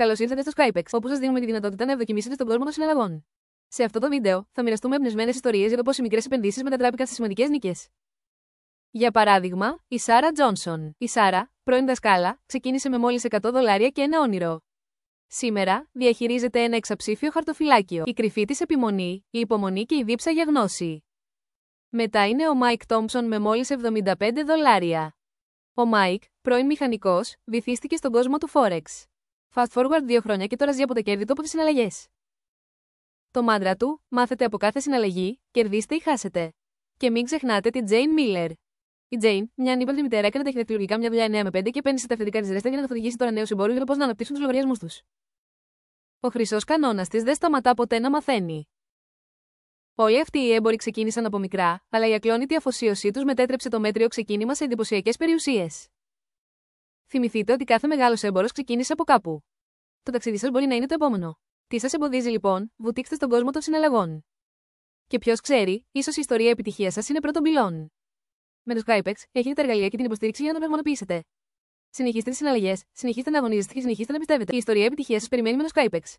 Καλώς ήρθατε στο Skypex, όπου σας δίνουμε τη δυνατότητα να ευδοκιμήσετε στον κόσμο των συναλλαγών. Σε αυτό το βίντεο, θα μοιραστούμε εμπνευσμένες ιστορίες για το πώς οι μικρές επενδύσεις μετατράπηκαν σε σημαντικές νίκες. Για παράδειγμα, η Σάρα Τζόνσον. Η Σάρα, πρώην δασκάλα, ξεκίνησε με μόλις $100 και ένα όνειρο. Σήμερα, διαχειρίζεται ένα εξαψήφιο χαρτοφυλάκιο. Η κρυφή της επιμονή, η υπομονή και η δίψα για γνώση. Μετά είναι ο Μάικ Τόμψον με μόλις $75. Ο Μάικ, πρώην μηχανικός, βυθίστηκε στον κόσμο του Forex. Fast forward 2 χρόνια και τώρα ζει από τα κέρδη του από τις συναλλαγές. Το μάντρα του: μάθετε από κάθε συναλλαγή, κερδίστε ή χάσετε. Και μην ξεχνάτε τη Jane Miller. Η Jane, μια ανύπαρκτη μητέρα, έκανε τα αρχιτεκτονικά μια δουλειά 9 με 5 και επένδυσε τα αυθεντικά της ρέστα για να καθοδηγήσει τώρα νέους εμπόρους για το πώς να αναπτύξουν τους λογαριασμούς τους. Ο χρυσός κανόνας της δεν σταματά ποτέ να μαθαίνει. Όλοι αυτοί οι έμποροι ξεκίνησαν από μικρά, αλλά η ακλόνητη αφοσίωσή τους μετέτρεψε το μέτριο ξεκίνημα σε εντυπωσιακές περιουσίες. Θυμηθείτε ότι κάθε μεγάλος έμπορος ξεκίνησε από κάπου. Το ταξίδι σας μπορεί να είναι το επόμενο. Τι σας εμποδίζει λοιπόν, βουτήξτε στον κόσμο των συναλλαγών. Και ποιος ξέρει, ίσως η ιστορία επιτυχίας σας είναι πρώτον πυλών. Με το Skypex έχετε τα εργαλεία και την υποστήριξη για να το πραγματοποιήσετε. Συνεχίστε τις συναλλαγές, συνεχίστε να αγωνίζεστε και συνεχίστε να πιστεύετε. Η ιστορία επιτυχίας σας περιμένει με το Skypex.